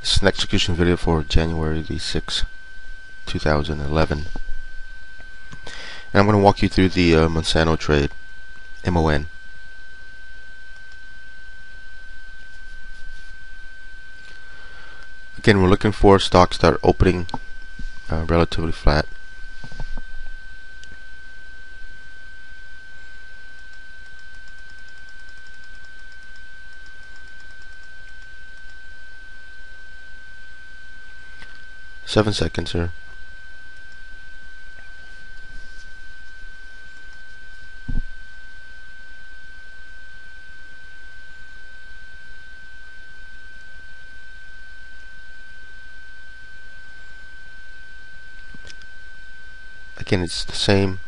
This is an execution video for January the 6th, 2011. And I'm going to walk you through the Monsanto trade, MON. Again, we're looking for stocks that are opening relatively flat. Seven seconds here. Again, it's the same,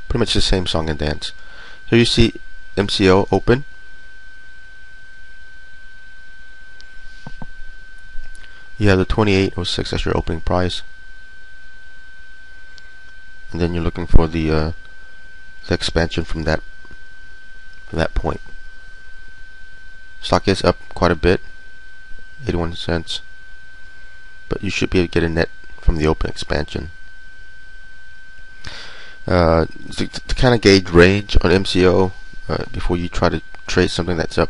pretty much the same song and dance. Here you see MCO open. You have the 28.06 as your opening price, and then you're looking for the expansion from that point. Stock is up quite a bit, 81 cents, but you should be able to get a net from the open expansion. To kind of gauge range on MCO before you try to trade something that's up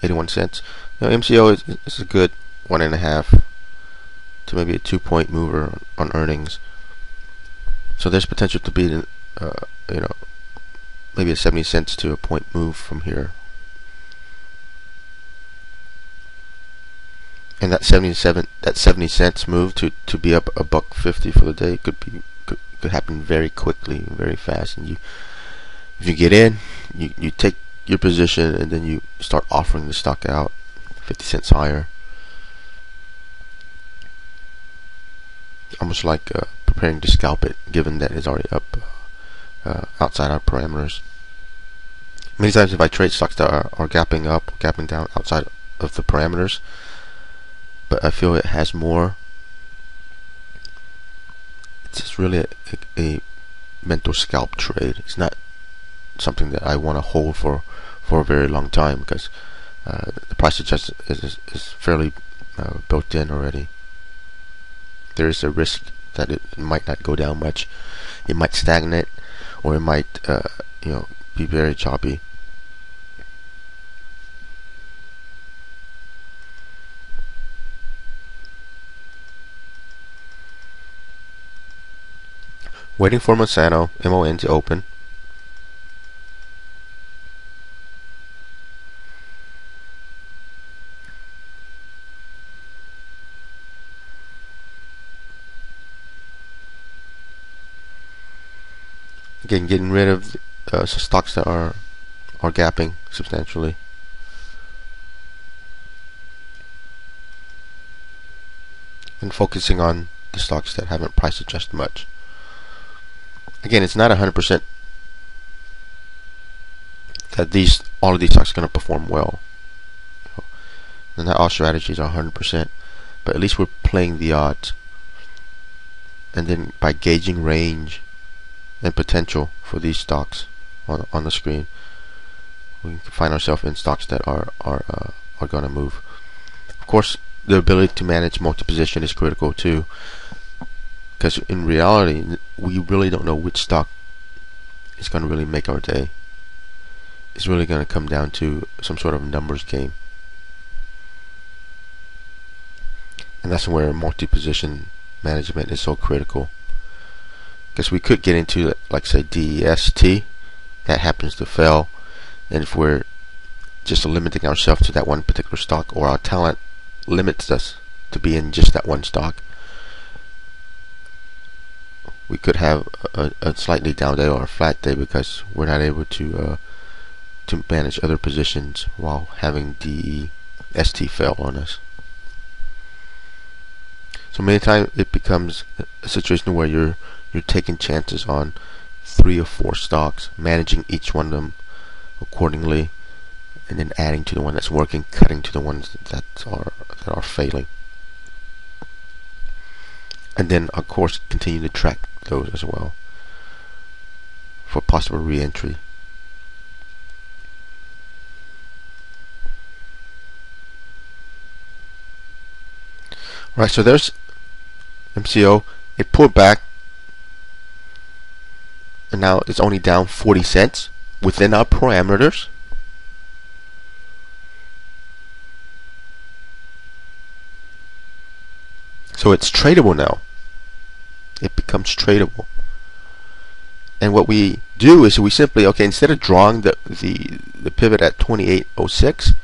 81 cents. MCO is a good 1.5 to maybe a 2-point mover on earnings. So there's potential to be, maybe a 70 cents to a point move from here. And that 70 cents move to be up $1.50 for the day could happen very quickly, very fast. And if you get in, you take your position, and then you start offering the stock out 50 cents higher. Almost like preparing to scalp it, given that it's already up outside our parameters. Many times if I trade stocks that are gapping up, gapping down outside of the parameters, but I feel it has more, it's just really a mental scalp trade. It's not something that I want to hold for a very long time, because the price adjustment is fairly built in already. There is a risk that it might not go down much. It might stagnate, or it might be very choppy. Waiting for Monsanto, MON, to open. Again, getting rid of some stocks that are gapping substantially. And focusing on the stocks that haven't price adjusted much. Again, it's not 100% that all of these stocks are going to perform well. And not all strategies are 100%, but at least we're playing the odds. And then by gauging range and potential for these stocks on the screen, we can find ourselves in stocks that are going to move. Of course, the ability to manage multi-position is critical too, because in reality we really don't know which stock is going to really make our day. It's really going to come down to some sort of numbers game, and that's where multi-position management is so critical. Because we could get into, like, say, DEST, that happens to fail, and if we're just limiting ourselves to that one particular stock, or our talent limits us to be in just that one stock, we could have a slightly down day or a flat day, because we're not able to manage other positions while having DEST fail on us. So many times it becomes a situation where you're taking chances on 3 or 4 stocks, managing each one of them accordingly, and then adding to the one that's working, cutting to the ones that are failing, and then of course continue to track those as well for possible re-entry. Right, so there's MCO. It pulled back, and now it's only down 40 cents within our parameters. So it's tradable now. It becomes tradable. And what we do is we simply, okay, instead of drawing the pivot at 28.06,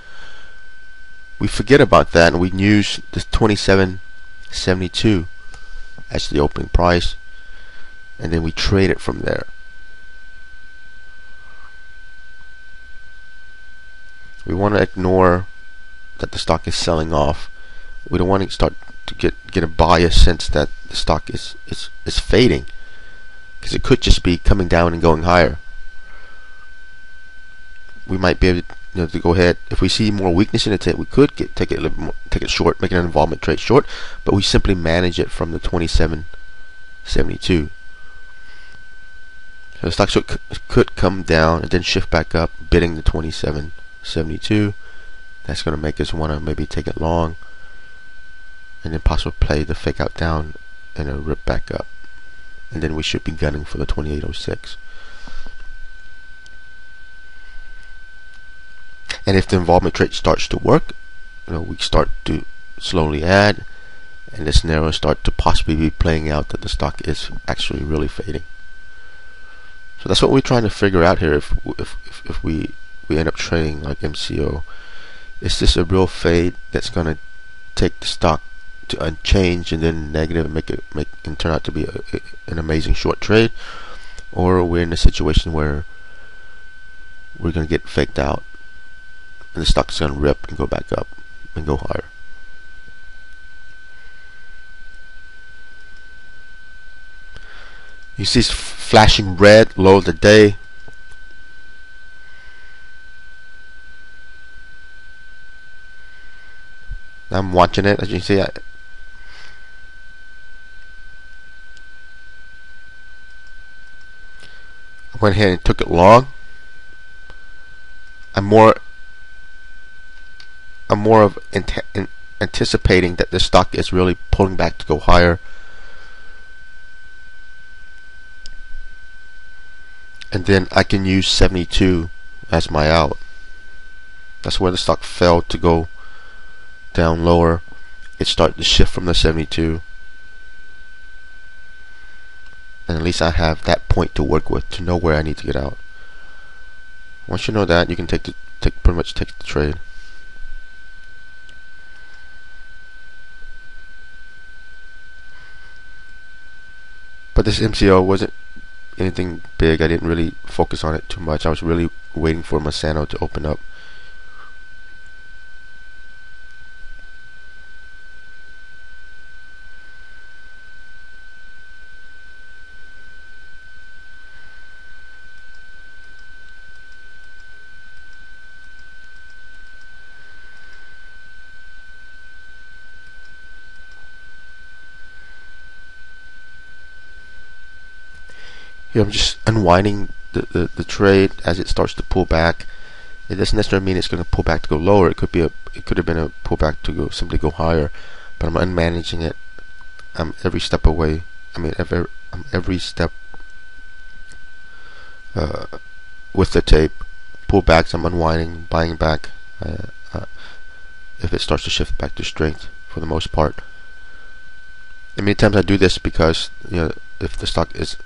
we forget about that and we use the 27.72 as the opening price, and then we trade it from there. We want to ignore that the stock is selling off. We don't want to start to get a biased sense that the stock is fading, because it could just be coming down and going higher. We might be able to go ahead, if we see more weakness in it, we could take it a little more, take it short, make an involvement trade short, but we simply manage it from the 27.72. So the stock could come down and then shift back up, bidding the 27.72. That's going to make us want to maybe take it long, and then possibly play the fake out down and a rip back up, and then we should be gunning for the 28.06. And if the involvement trade starts to work, we start to slowly add, and the scenario start to possibly be playing out that the stock is actually really fading. So that's what we're trying to figure out here. If we end up trading like MCO, is this a real fade that's going to take the stock to unchanged and then negative and make and turn out to be an amazing short trade, or we're in a situation where we're going to get faked out and the stock's going to rip and go back up and go higher. You see it's flashing red, low of the day. I'm watching it, as you can see. I went ahead and took it long. I'm more of anticipating that the stock is really pulling back to go higher, and then I can use 72 as my out. That's where the stock fell to go down lower. It started to shift from the 72, and at least I have that point to work with to know where I need to get out. Once you know that, you can pretty much take the trade. But this MCO wasn't anything big. I didn't really focus on it too much. I was really waiting for Bano to open up. Here I'm just unwinding the trade as it starts to pull back. It doesn't necessarily mean it's going to pull back to go lower. It could have been a pullback to simply go higher, but I'm unmanaging it. I'm every step away. I'm every step with the tape. Pullbacks, I'm unwinding, buying back. If it starts to shift back to strength, for the most part. And many times I do this because if the stock has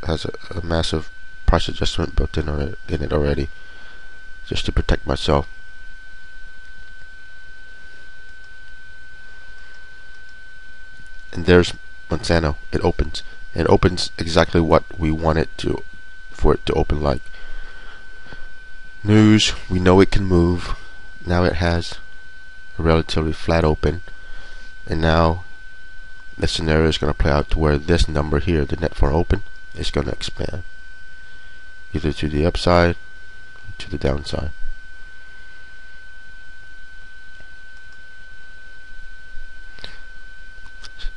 a massive price adjustment built in it already, just to protect myself. And there's Bano. It opens. And it opens exactly what we want it to, for it to open like. News, we know it can move. Now it has a relatively flat open, and now the scenario is going to play out to where this number here, the net for open, is going to expand either to the upside or to the downside.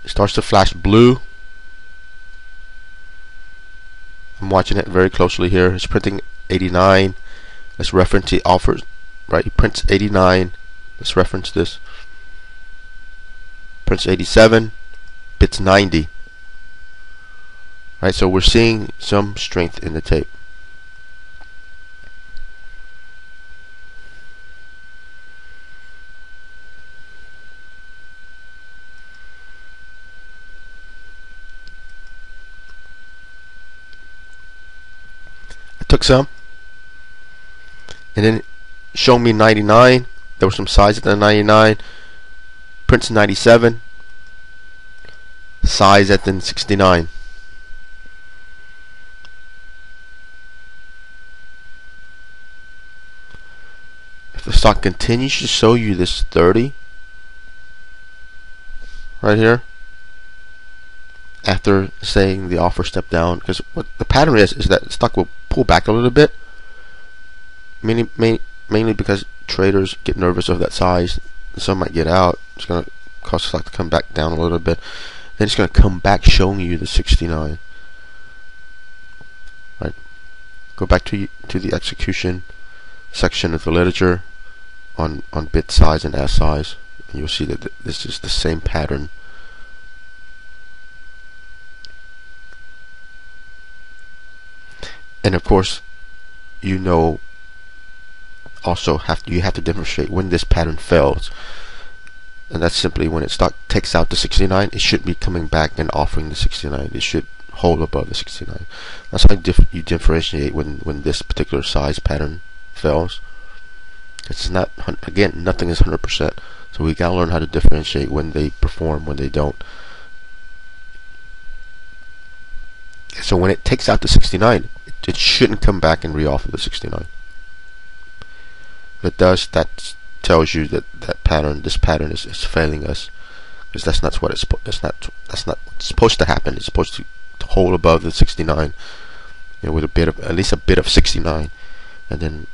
It starts to flash blue. I'm watching it very closely here. It's printing 89. Let's reference the offers, right? He prints 89. Let's reference this. Prince 87, bits 90. Right, so we're seeing some strength in the tape. I took some, and then show me 99. There was some size at the 99. Prince 97, size at the 69. If the stock continues to show you this 30 right here, after saying the offer step down, because what the pattern is that the stock will pull back a little bit, mainly because traders get nervous of that size. Some might get out. It's going to cause the stock to come back down a little bit. Then it's going to come back showing you the 69. Right. Go back to the execution section of the literature on bit size and S size, and you'll see that this is the same pattern. And of course, you know, also you have to demonstrate when this pattern fails, and that's simply when its stock takes out the 69. It shouldn't be coming back and offering the 69. It should hold above the 69. That's how you differentiate when this particular size pattern fails. It's not, again, nothing is 100%. So we gotta learn how to differentiate when they perform, when they don't. So when it takes out the 69, it shouldn't come back and re-offer the 69. If it does, that tells you that this pattern is failing us, because that's not what that's not what's supposed to happen. It's supposed to hold above the 69, with a bit of, at least a bit of 69, and then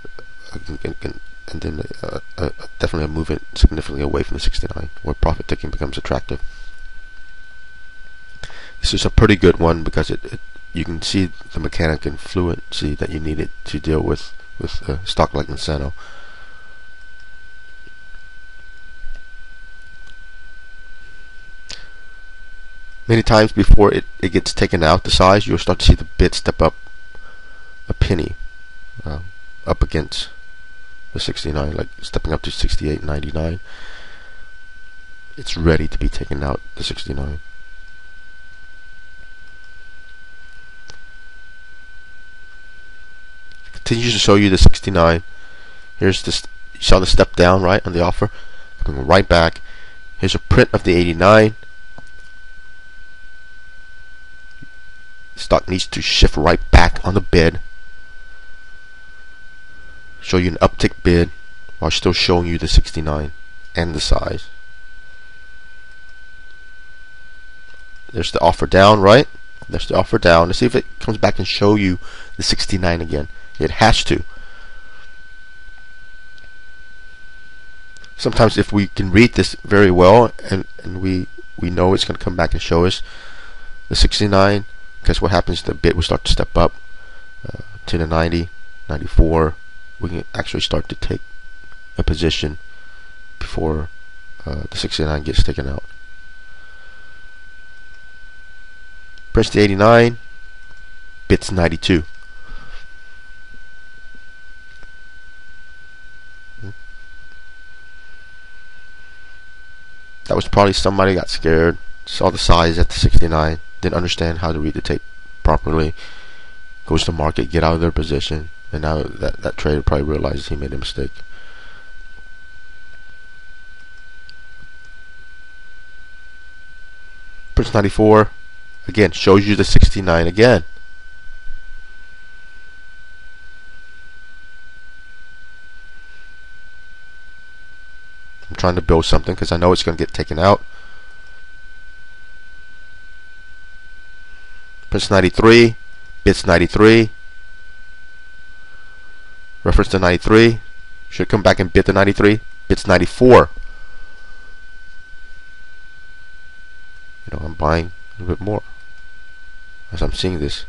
definitely a movement significantly away from the 69, where profit taking becomes attractive. This is a pretty good one because you can see the mechanic and fluency that you needed to deal with a stock like Bano. Many times before it gets taken out, the size, you'll start to see the bid step up a penny up against the 69, like stepping up to 68.99. It's ready to be taken out, the 69. Continues to show you the 69. Here's this. You saw the step down, right, on the offer, coming right back. Here's a print of the 89. Stock needs to shift right back on the bid. Show you an uptick bid while still showing you the 69 and the size. There's the offer down, right? There's the offer down. Let's see if it comes back and show you the 69 again. It has to. Sometimes if we can read this very well and we know it's going to come back and show us the 69, because what happens, the bid will start to step up to the 90, 94. We can actually start to take a position before the 69 gets taken out. Press the 89, bits 92. That was probably somebody got scared, saw the size at the 69, didn't understand how to read the tape properly, goes to market, get out of their position, and now that trader probably realizes he made a mistake. Prince 94 again shows you the 69 again. I'm trying to build something because I know it's going to get taken out. Prince 93, bits 93. Reference to 93. Should come back and bid to 93. Bits 94. I'm buying a little bit more as I'm seeing this.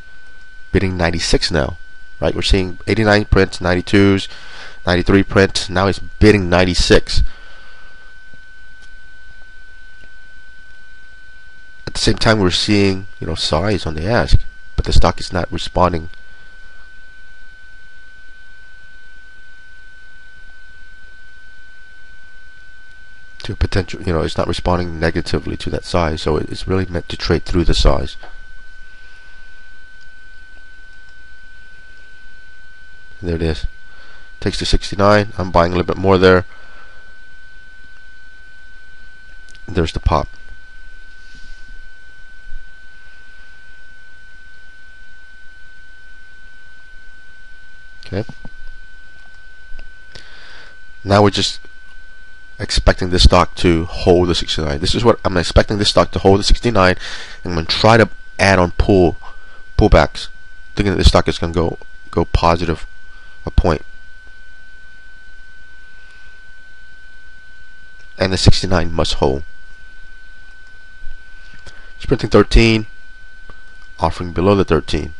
Bidding 96 now. Right? We're seeing 89 prints, 92s, 93 prints. Now it's bidding 96. same time, we're seeing, you know, size on the ask, but the stock is not responding. To potential, you know, it's not responding negatively to that size, so it's really meant to trade through the size. And there it is. Takes to 69. I'm buying a little bit more there. There's the pop. Okay. Now we're just expecting this stock to hold the 69. This is what I'm expecting this stock to hold the 69, and I'm going to try to add on pullbacks, thinking that this stock is going to go positive a point. And the 69 must hold. Sprinting 13, offering below the 13.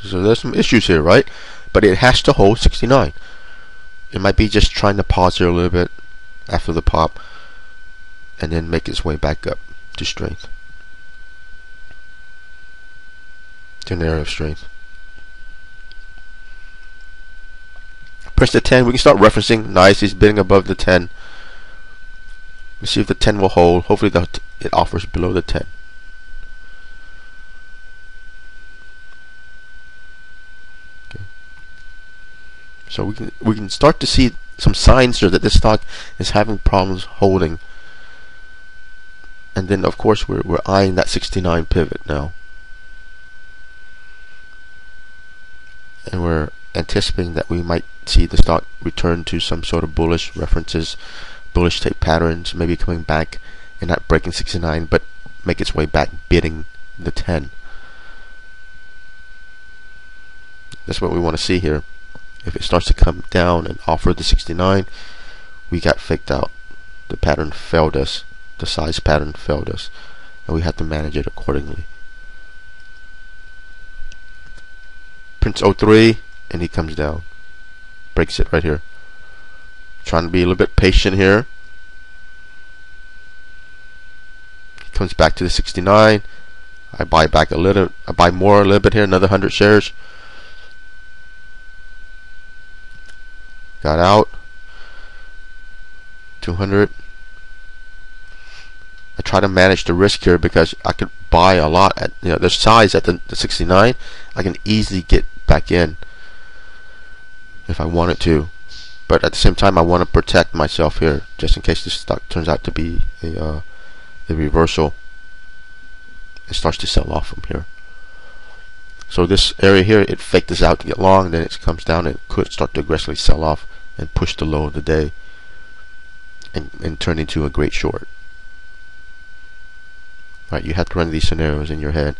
So there's some issues here, right? But it has to hold 69. It might be just trying to pause here a little bit after the pop and then make its way back up to strength, to an area of strength. Press the 10. We can start referencing. Nice, he's bidding above the 10. Let's see if the 10 will hold. Hopefully it offers below the 10. Okay. So we can start to see some signs here that this stock is having problems holding. And then of course we're eyeing that 69 pivot now. And we're anticipating that we might see the stock return to some sort of bullish references, bullish type patterns, maybe coming back and not breaking 69, but make its way back bidding the 10. That's what we want to see here. If it starts to come down and offer the 69, we got faked out. The pattern failed us. The size pattern failed us, and we have to manage it accordingly. Prints 03, and he comes down. Breaks it right here. Trying to be a little bit patient here. He comes back to the 69. I buy back a little. I buy more a little bit here. Another 100 shares. Got out. 200. I try to manage the risk here because I could buy a lot at, you know, there's size at the 69. I can easily get back in if I wanted to, but at the same time I want to protect myself here just in case this stock turns out to be a reversal. It starts to sell off from here. So this area here, it faked us out to get long, then it comes down and it could start to aggressively sell off and push the low of the day and turn into a great short. Right, you have to run these scenarios in your head.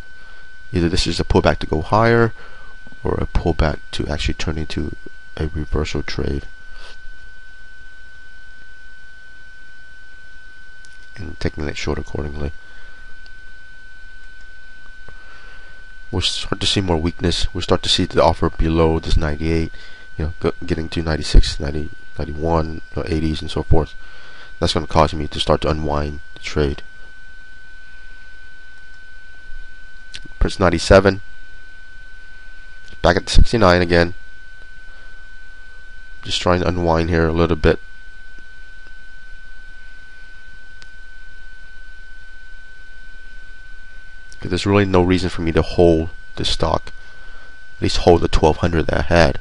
Either this is a pullback to go higher, or a pullback to actually turn into a reversal trade. And taking that short accordingly. We'll start to see more weakness. We'll start to see the offer below this 98, you know, getting to 96, 90, 91, 80s, and so forth. That's going to cause me to start to unwind the trade. Prince 97, back at 69 again. Just trying to unwind here a little bit. Because there's really no reason for me to hold this stock. At least hold the 1200 that I had.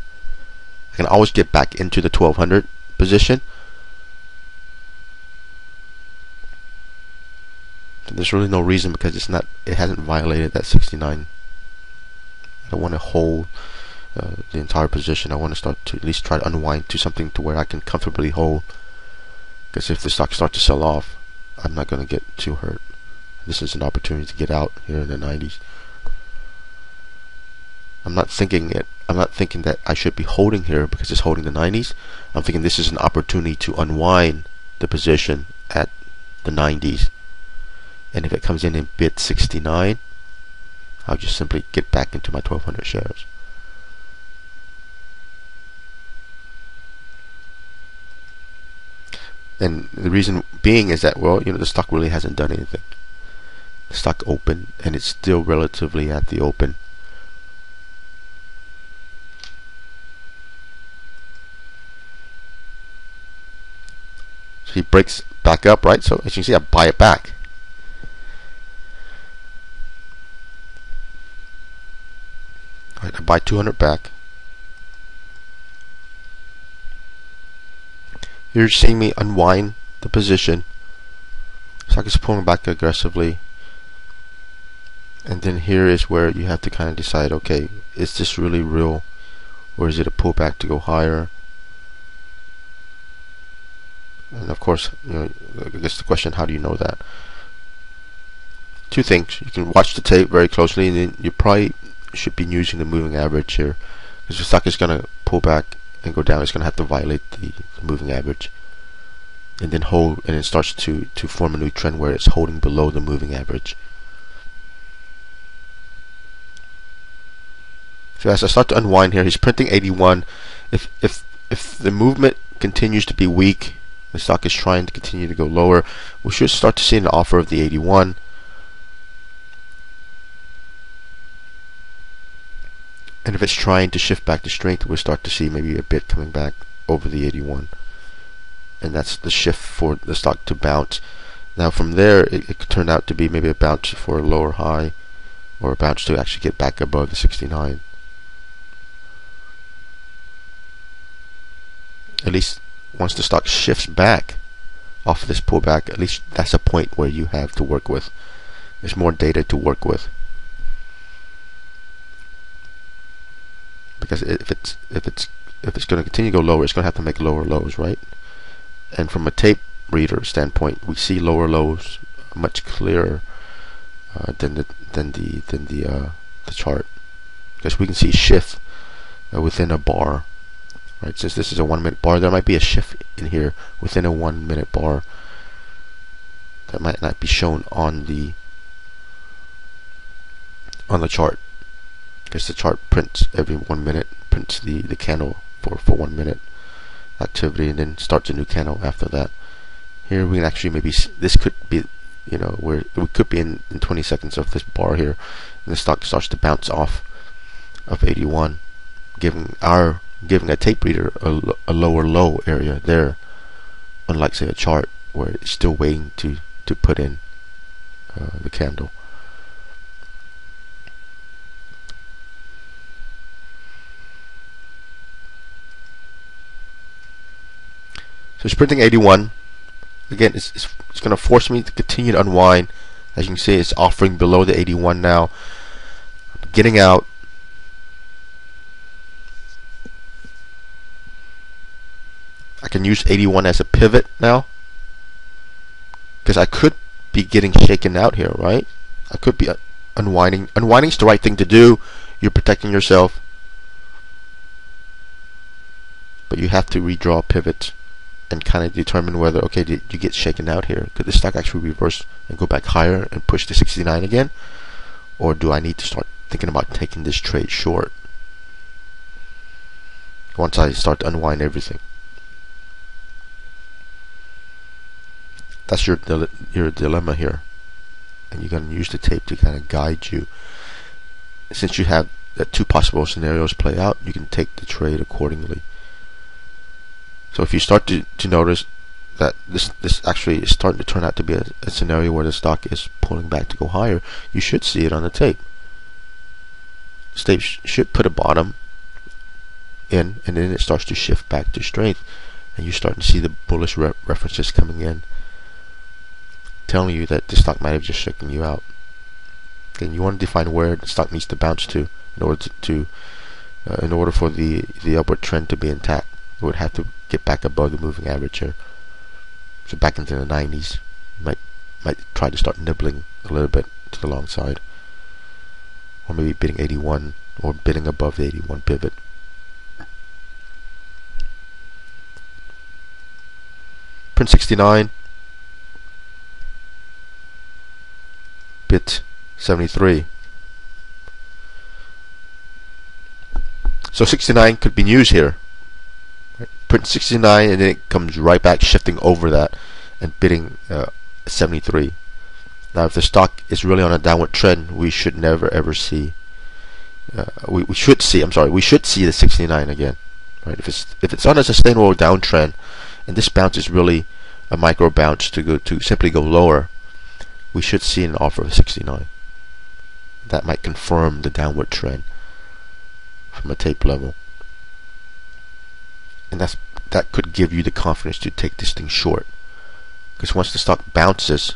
I can always get back into the 1200 position. There's really no reason because it hasn't violated that 69. I don't want to hold the entire position. I want to start to at least try to unwind to something to where I can comfortably hold. Because if the stock starts to sell off, I'm not going to get too hurt. This is an opportunity to get out here in the 90s. I'm not thinking that I should be holding here because it's holding the 90s. I'm thinking this is an opportunity to unwind the position at the 90s. And if it comes in and bid 69, I'll just simply get back into my 1200 shares. And the reason being is that, well, you know, the stock really hasn't done anything. the stock open, and it's still relatively at the open. So he breaks back up, right? So as you can see, I buy it back. Right, I buy 200 back. You're seeing me unwind the position. Stock is pulling back aggressively. And then here is where you have to kind of decide, okay, is this really real, or is it a pullback to go higher? And of course, I guess the question, how do you know that? Two things: you can watch the tape very closely, and then you probably should be using the moving average here, because the stock is going to pull back and go down. It's going to have to violate the moving average, and then hold, and it starts to form a new trend where it's holding below the moving average. So as I start to unwind here, he's printing 81. If the movement continues to be weak, the stock is trying to continue to go lower, we should start to see an offer of the 81. And if it's trying to shift back to strength, we'll start to see maybe a bit coming back over the 81. And that's the shift for the stock to bounce. Now from there, it could turn out to be maybe a bounce for a lower high, or a bounce to actually get back above the 69. At least once the stock shifts back off of this pullback, at least that's a point where you have to work with. There's more data to work with. Because if it's going to continue to go lower, it's going to have to make lower lows, right? And from a tape reader standpoint, we see lower lows much clearer than the chart, because we can see shift within a bar, right? Since this is a 1 minute bar, there might be a shift in here within a 1 minute bar that might not be shown on the chart, because the chart prints every 1 minute, prints the candle for 1 minute activity, and then starts a new candle after that. Here we can actually maybe this could be, where we could be in 20 seconds of this bar here, and the stock starts to bounce off of 81, giving a tape reader a lower low area there, unlike say a chart where it's still waiting to put in the candle. So it's printing 81. Again, it's going to force me to continue to unwind. As you can see, it's offering below the 81 now. I'm getting out. I can use 81 as a pivot now, because I could be getting shaken out here, right? I could be unwinding. Unwinding is the right thing to do. You're protecting yourself, but you have to redraw pivots and kind of determine whether, okay, did you get shaken out here? Could the stock actually reverse and go back higher and push to 69 again? Or do I need to start thinking about taking this trade short once I start to unwind everything? That's your dilemma here. And you're going to use the tape to kind of guide you. Since you have the two possible scenarios play out, you can take the trade accordingly. So if you start to notice that this actually is starting to turn out to be a scenario where the stock is pulling back to go higher, you should see it on the tape. The tape should put a bottom in, and then it starts to shift back to strength, and you start to see the bullish references coming in, telling you that the stock might have just shaken you out. Then you want to define where the stock needs to bounce to in order for the upward trend to be intact. It would have to get back above the moving average here. So back into the 90s. Might try to start nibbling a little bit to the long side, or maybe bidding 81, or bidding above the 81 pivot. Print 69, bid 73. So 69 could be news here. Print 69, and then it comes right back, shifting over that and bidding 73. Now, if the stock is really on a downward trend, we should never ever see. We should see. I'm sorry. We should see the 69 again, right? If it's on a sustainable downtrend, and this bounce is really a micro bounce to simply go lower, we should see an offer of 69. That might confirm the downward trend from a tape level, and that could give you the confidence to take this thing short. Because once the stock bounces,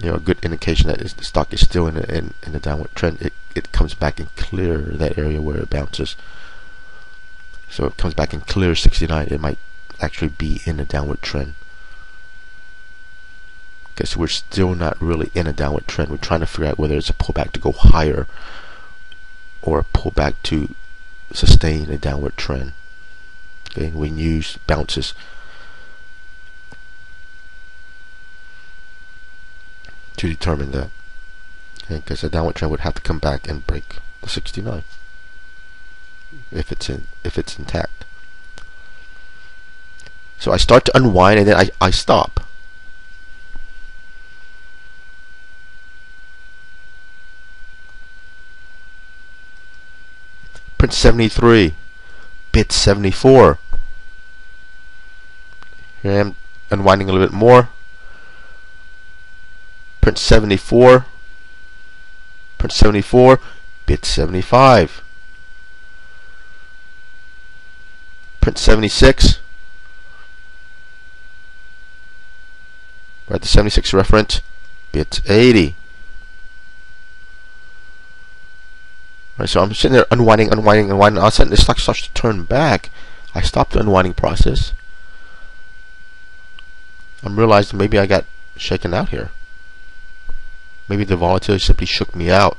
a good indication that the stock is still in a downward trend. It comes back and clear that area where it bounces. So it comes back and clears 69. It might actually be in a downward trend. Because we're still not really in a downward trend. We're trying to figure out whether it's a pullback to go higher or a pullback to sustain a downward trend. Okay, and we use bounces to determine that. Okay, because a downward trend would have to come back and break the 69 if it's intact. So I start to unwind and then I stop. Print 73, bid 74. Here I am unwinding a little bit more. Print 74, print 74, bid 75. Print 76. Right, the 76 reference, bid 80. Right, so I'm sitting there unwinding. All of a sudden, the stock starts to turn back. I stop the unwinding process. I'm realizing maybe I got shaken out here. Maybe the volatility simply shook me out.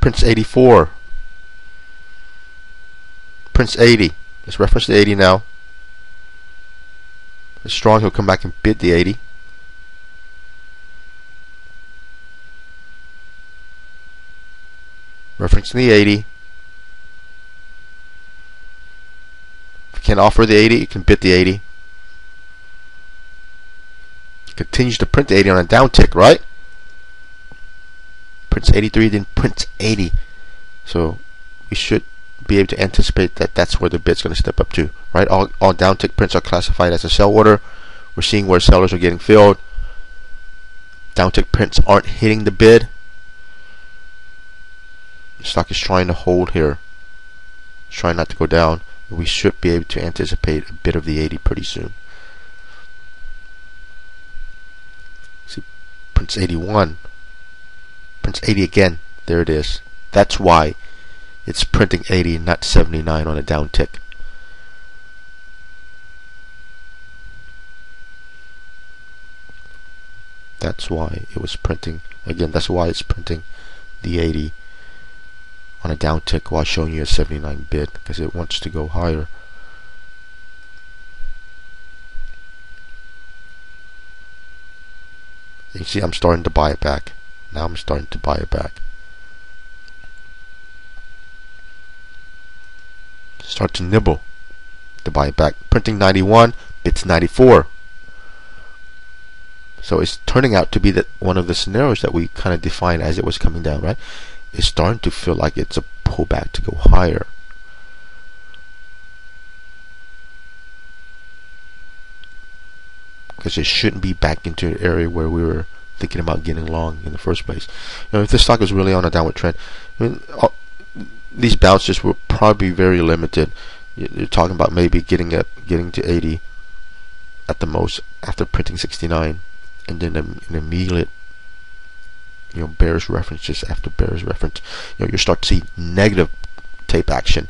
Prince 84. Prince 80. Let's reference the 80 now. It's strong. He'll come back and bid the 80. Referencing the 80. If you can't offer the 80, you can bid the 80. Continues to print the 80 on a downtick, right? Prints 83, then prints 80. So we should be able to anticipate that that's where the bid's going to step up to, right? All downtick prints are classified as a sell order. We're seeing where sellers are getting filled. Downtick prints aren't hitting the bid. The stock is trying to hold here. It's trying not to go down. We should be able to anticipate a bit of the 80 pretty soon. See, prints 81. Prints 80 again. There it is. That's why it's printing 80 and not 79 on a downtick. That's why it was printing. Again, that's why it's printing the 80 on a downtick while showing you a 79 bid, because it wants to go higher. You see, I'm starting to buy it back. Now I'm starting to buy it back. Start to nibble to buy it back. Printing 91, bids 94. So it's turning out to be that one of the scenarios that we kind of defined as it was coming down, right? It's starting to feel like it's a pullback to go higher. Because it shouldn't be back into an area where we were thinking about getting long in the first place. If the stock is really on a downward trend, these bounces will probably be very limited. You're talking about maybe getting to 80 at the most after printing 69, and then an immediate bearish references after bearish reference. You start to see negative tape action.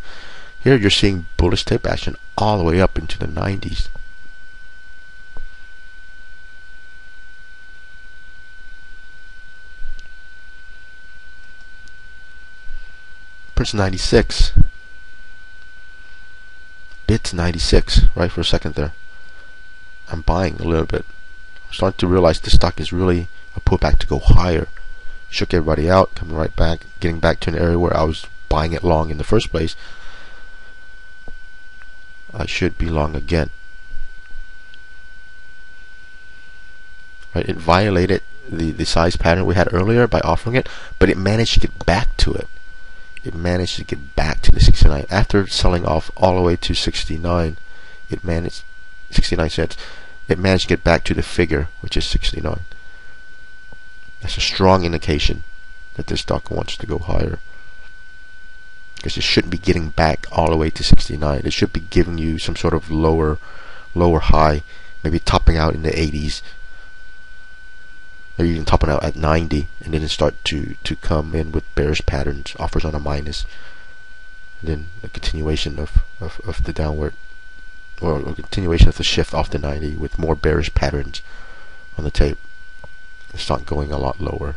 Here you're seeing bullish tape action all the way up into the 90s. Prints 96. Bids 96. Right for a second there. I'm buying a little bit. I'm starting to realize this stock is really a pullback to go higher. Shook everybody out, coming right back, getting back to an area where I was buying it long in the first place. I should be long again. Right? It violated the size pattern we had earlier by offering it, but it managed to get back to it. It managed to get back to the 69 after selling off all the way to 69. It managed 69 cents. It managed to get back to the figure, which is 69. That's a strong indication that this stock wants to go higher, because it shouldn't be getting back all the way to 69. It should be giving you some sort of lower high, maybe topping out in the 80s, or even topping out at 90, and then start to come in with bearish patterns, offers on a minus, and then a continuation of the downward, or a continuation of the shift off the 90 with more bearish patterns on the tape. It's not going a lot lower.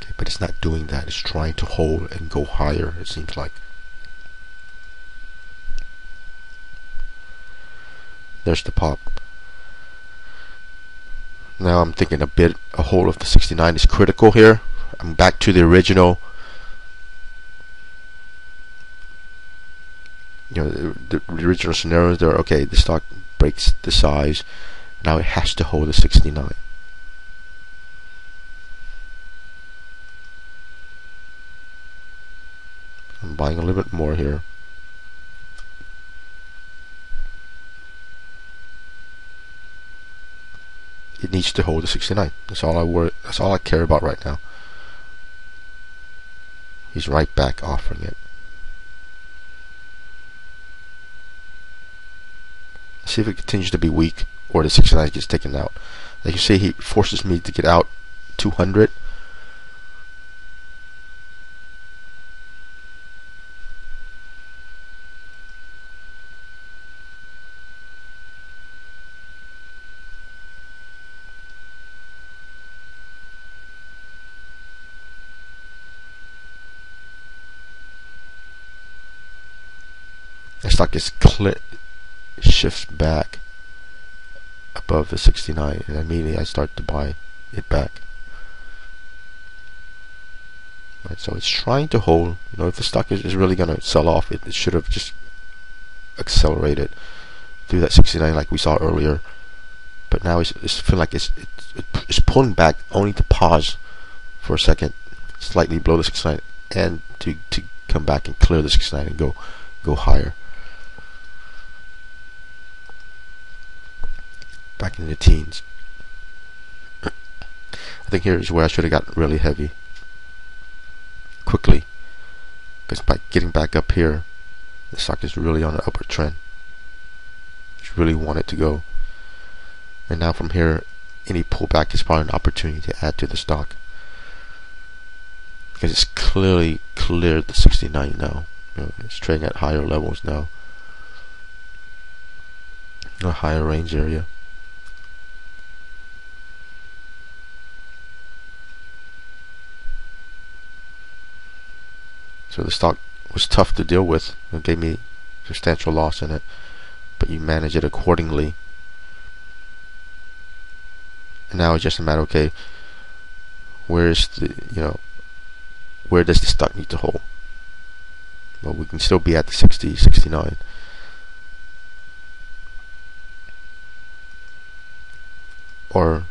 Okay, but it's not doing that. It's trying to hold and go higher, it seems like. There's the pop. Now I'm thinking a hold of the 69 is critical here. I'm back to the original, the original scenarios there. Okay, the stock breaks the size. Now it has to hold the 69. I'm buying a little bit more here. It needs to hold the 69. That's all I care about right now. He's right back offering it. Let's see if it continues to be weak or the 69 gets taken out. Like you see, he forces me to get out 200. The stock shifts back above the 69, and immediately I start to buy it back. Right, so it's trying to hold. If the stock is really going to sell off, it should have just accelerated through that 69 like we saw earlier. But now it's feeling like it's pulling back only to pause for a second, slightly below the 69, and to come back and clear the 69 and go higher. Back in the teens. I think here is where I should have got really heavy quickly, because by getting back up here, the stock is really on an upward trend. Just really want it to go. And now from here, any pullback is probably an opportunity to add to the stock, because it's clearly cleared the 69 now. It's trading at higher levels now, a higher range area. So the stock was tough to deal with. It gave me substantial loss in it, but you manage it accordingly. And now it's just a matter, okay, where does the stock need to hold? Well, we can still be at the 60, 69. Or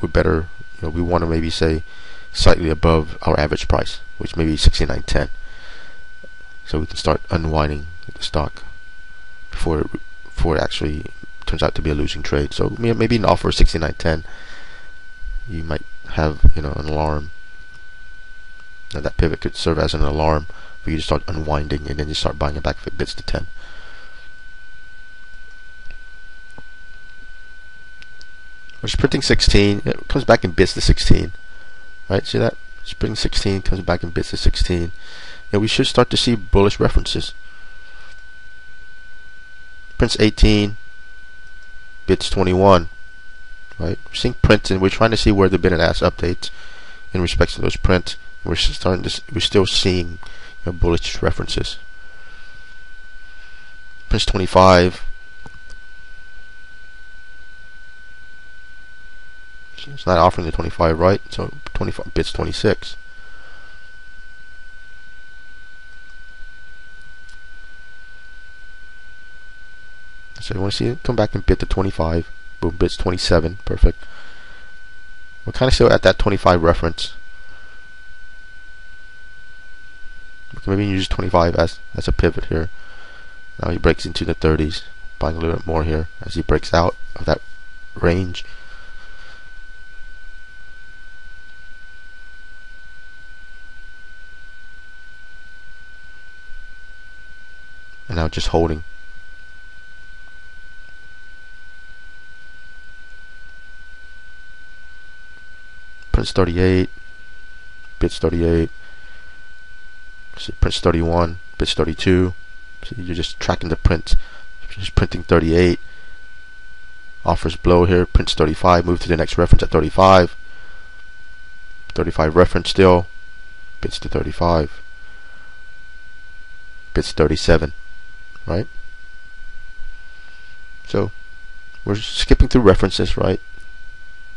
we better, we want to maybe say slightly above our average price, which may be 69.10, so we can start unwinding the stock before it actually turns out to be a losing trade. So maybe an offer 69.10, you might have an alarm. Now that pivot could serve as an alarm for you to start unwinding, and then you start buying it back if it bids to 10. We're printing 16. It comes back and bids to 16. Right, see that? Spring 16 comes back and bids to 16. And we should start to see bullish references. Prints 18, bids 21. Right? We're seeing prints, and we're trying to see where the bid and ask updates in respect to those prints. We're still seeing bullish references. Prints 25. It's not offering the 25, right? So 25 bids 26. So you want to see it come back and bid to 25. Boom, bids 27. Perfect. We're kind of still at that 25 reference. We can maybe use 25 as a pivot here. Now he breaks into the 30s, buying a little bit more here as he breaks out of that range. And now just holding. Prince 38, bids 38. See, Prince 31, bids 32. So you're just tracking the print. Just printing 38. Offers below here. Prince 35. Move to the next reference at 35. 35 reference still. Bids to 35. Bids 37. Right? So we're skipping through references, right?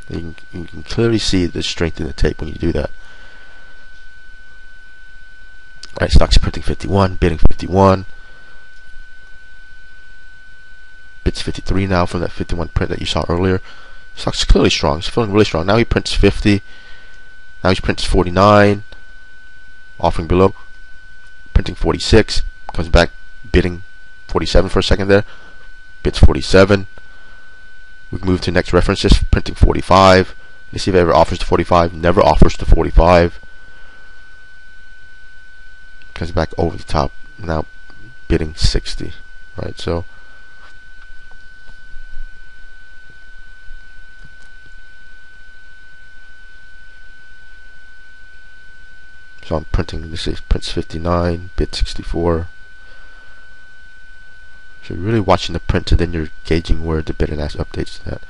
You can clearly see the strength in the tape when you do that. Alright, stock's printing 51, bidding 51. Bids 53 now from that 51 print that you saw earlier. Stock's clearly strong. It's feeling really strong. Now he prints 50. Now he prints 49. Offering below. Printing 46. Comes back bidding 47 for a second there. Bids 47. We move to next references. Printing 45. Let's see if it ever offers to 45. Never offers to 45. Comes back over the top. Now bidding 60. Right, so I'm printing, this is prints 59, bid 64. So you're really watching the print and then you're gauging where the bid and ask updates at.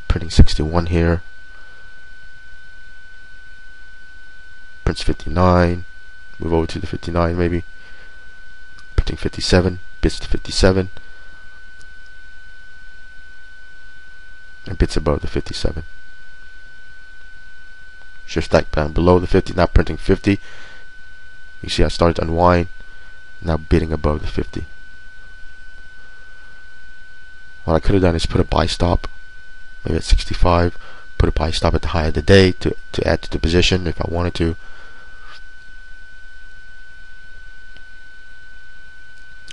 Printing 61 here. Prints 59. Move over to the 59 maybe. Printing 57, bids to 57. And bids above the 57. Shift stack down below the 50, now printing 50. You see I started to unwind. Now bidding above the 50. What I could have done is put a buy stop, maybe at 65. Put a buy stop at the high of the day to add to the position if I wanted to.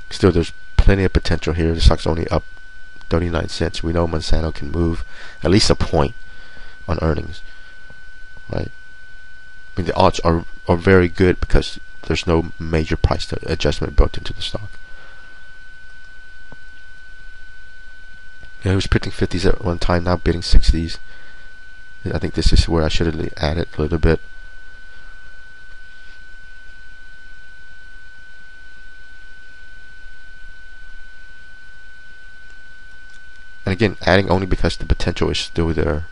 Still, there's plenty of potential here. The stock's only up 39 cents. We know Monsanto can move at least a point on earnings. Right? I mean, the odds are very good because there's no major price adjustment built into the stock. Yeah, he was printing 50s at one time, now bidding 60s. I think this is where I should have added a little bit. And again, adding only because the potential is still there.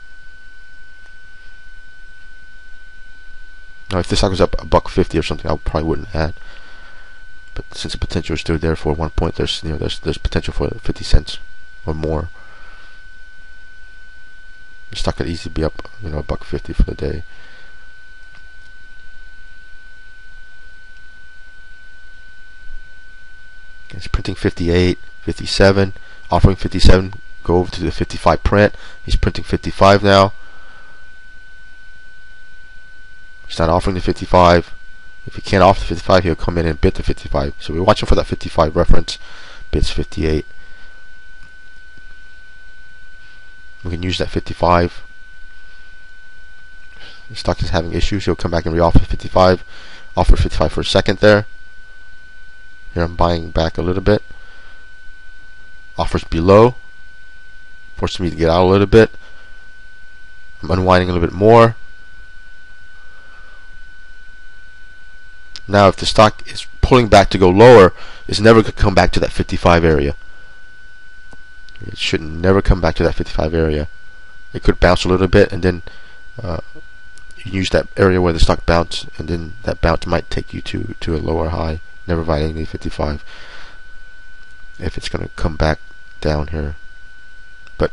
Now, if this stock was up $1.50 or something, I probably wouldn't add. But since the potential is still there for 1 point, there's potential for 50 cents or more. The stock could easily be up, $1.50 for the day. It's printing 58, 57, offering 57. Go over to the 55 print. He's printing 55 now. He's not offering the 55. If he can't offer the 55, he'll come in and bid the 55. So we're watching for that 55 reference. Bids 58. We can use that 55. The stock is having issues. He'll come back and re-offer 55. Offer 55 for a second there. Here I'm buying back a little bit. Offers below. Forcing me to get out a little bit. I'm unwinding a little bit more. Now, if the stock is pulling back to go lower, it's never going to come back to that 55 area. It should never come back to that 55 area. It could bounce a little bit, and then you use that area where the stock bounced, and then that bounce might take you to a lower high. Never violating the 55 if it's going to come back down here. But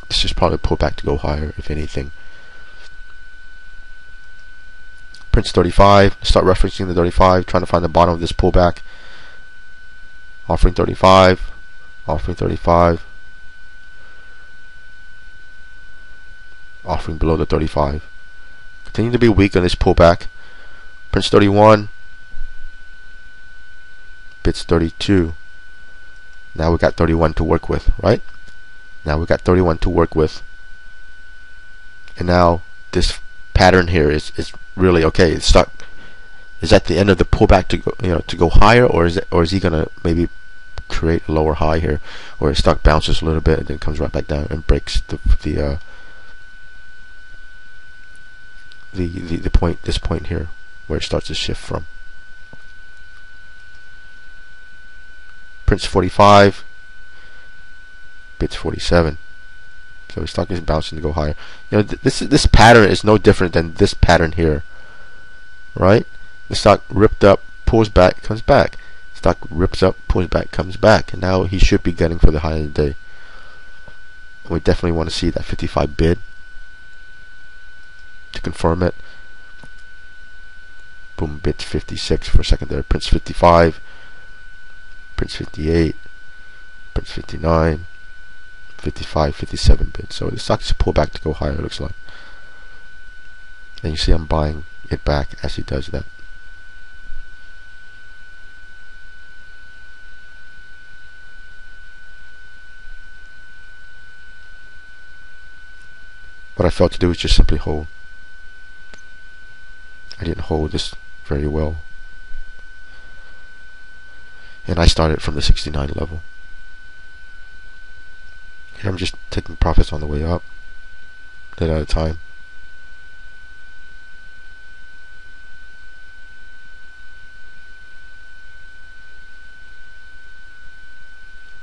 this is probably pull back to go higher, if anything. Prints 35. Start referencing the 35, trying to find the bottom of this pullback. Offering 35. offering 35, offering below the 35. Continue to be weak on this pullback. Prince 31, bits 32. Now we got 31 to work with, right? Now we got 31 to work with. And now this pattern here is really okay. It's stuck. Is that the end of the pullback to go, to go higher, or is he gonna maybe create a lower high here, or his stock bounces a little bit and then comes right back down and breaks the point, this point here, where it starts to shift from. Prince 45, bits 47. So his stock is bouncing to go higher. This pattern is no different than this pattern here, right? The stock ripped up, pulls back, comes back. Stock rips up, pulls back, comes back, and now he should be getting for the high of the day. We definitely want to see that 55 bid to confirm it. Boom, bit 56 for a second there. Prince 55, Prince 58, Prince 59, 55, 57 bid. So the stock is pull back to go higher, it looks like. And you see I'm buying it back as he does that. What I failed to do is just simply hold. I didn't hold this very well. And I started from the 69 level. Here I'm just taking profits on the way up, a little at a time.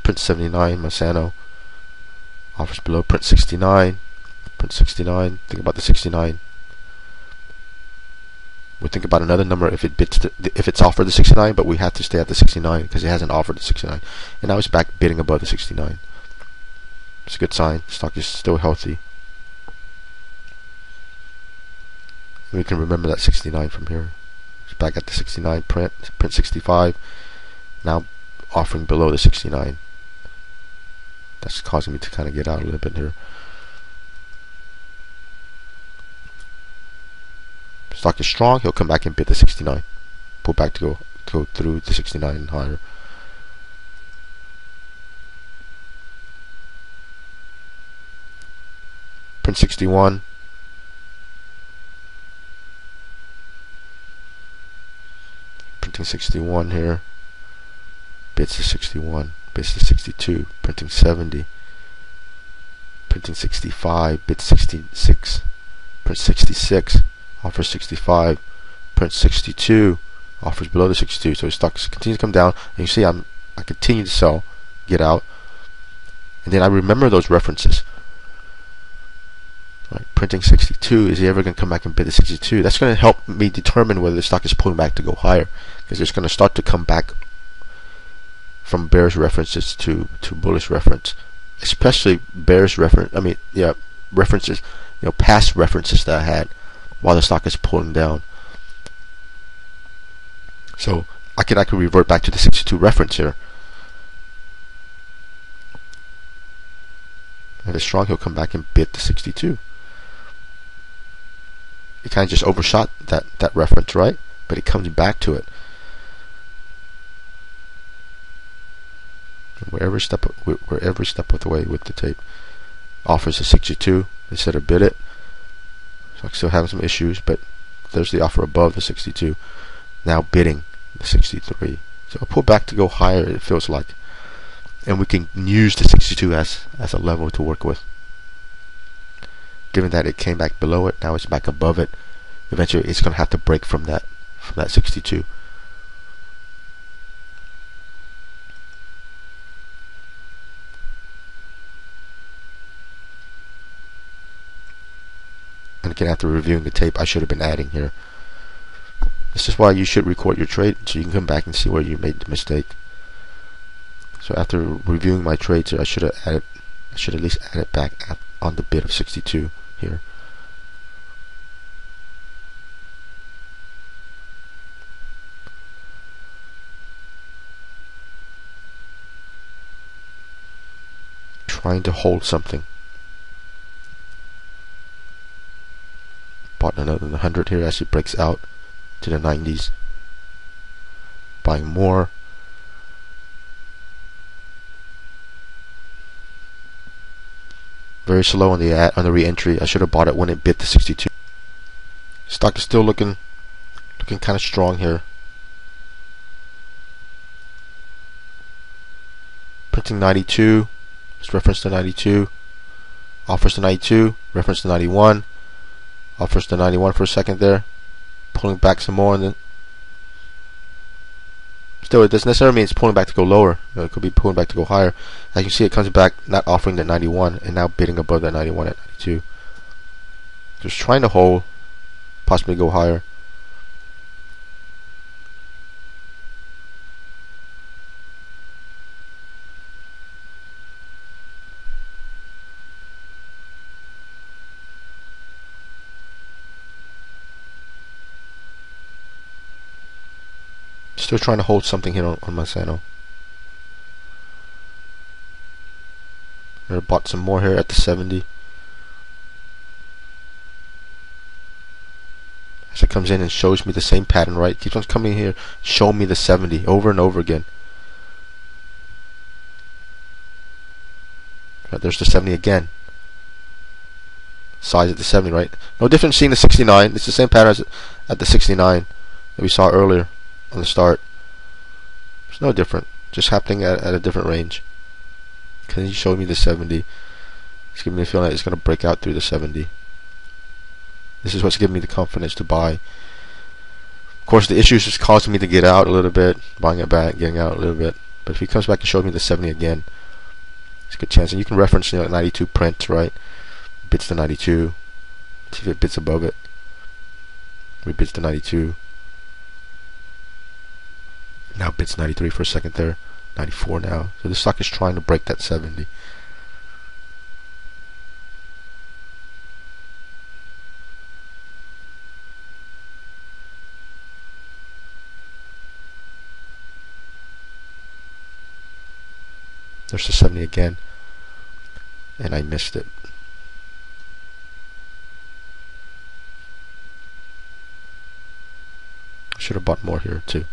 Prince 79, Masano offers below Prince 69. Prince 69. Think about the 69. We'll think about another number if it's offered the 69, but we have to stay at the 69 because it hasn't offered the 69. And now it's back bidding above the 69. It's a good sign. The stock is still healthy. We can remember that 69 from here. It's back at the 69 print 65. Now offering below the 69. That's causing me to kind of get out a little bit here. Stock is strong. He'll come back and bid the 69. Pull back to go through the 69 and higher. Print 61. Printing 61 here. Bids to 61. Bids to 62. Printing 70. Printing 65. Bids 66. Print 66. Offers 65. Print 62. Offers below the 62. So his stock continues to come down. And you see I continue to sell. Get out. And then I remember those references. Right, printing 62. Is he ever going to come back and bid the 62? That's going to help me determine whether the stock is pulling back to go higher, because it's going to start to come back from bearish references to bullish reference, especially bearish reference. References, past references that I had while the stock is pulling down. So I could revert back to the 62 reference here. If it's strong, he'll come back and bid the 62. It kind of just overshot that reference, right? But it comes back to it. Wherever step of the way with the tape. Offers a 62 instead of bid it. So I'm still having some issues, but there's the offer above the 62. Now bidding the 63. So I'll pull back to go higher, it feels like. And we can use the 62 as a level to work with. Given that it came back below it, now it's back above it. Eventually it's going to have to break from that 62. And again, after reviewing the tape, I should have been adding here. This is why you should record your trade, so you can come back and see where you made the mistake. So after reviewing my trades here, I should at least add it back on the bid of 62 here. trying to hold something. Bought another 100 here as it breaks out to the 90s. Buying more. Very slow on the re-entry. I should have bought it when it bit the 62. Stock is still looking kind of strong here. Printing 92. Let's reference to 92. Offers to 92. Reference to 91. Offers to 91 for a second there. Pulling back some more, and then still, it doesn't necessarily mean it's pulling back to go lower. It could be pulling back to go higher. As you can see, it comes back not offering that 91 and now bidding above that 91 at 92. Just trying to hold, possibly go higher. Still trying to hold something here on Monsanto. I bought some more here at the 70. As it comes in and shows me the same pattern, right? Keeps on coming here, show me the 70 over and over again. Right, there's the 70 again. Size at the 70, right? No difference seeing the 69. It's the same pattern as at the 69 that we saw earlier on the start. It's no different, just happening at a different range. Because he showed me the 70. It's giving me a feeling that it's going to break out through the 70. This is what's giving me the confidence to buy. Of course, the issue is just causing me to get out a little bit, buying it back, getting out a little bit. But if he comes back and shows me the 70 again, it's a good chance. And you can reference, 92 print, right? Bits to 92. See if it bits above it. Rebits to 92. Now bits 93 for a second there. 94 now. So this stock is trying to break that 70. There's the 70 again. And I missed it. I should have bought more here too.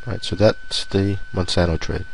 Right, so that's the Monsanto trade.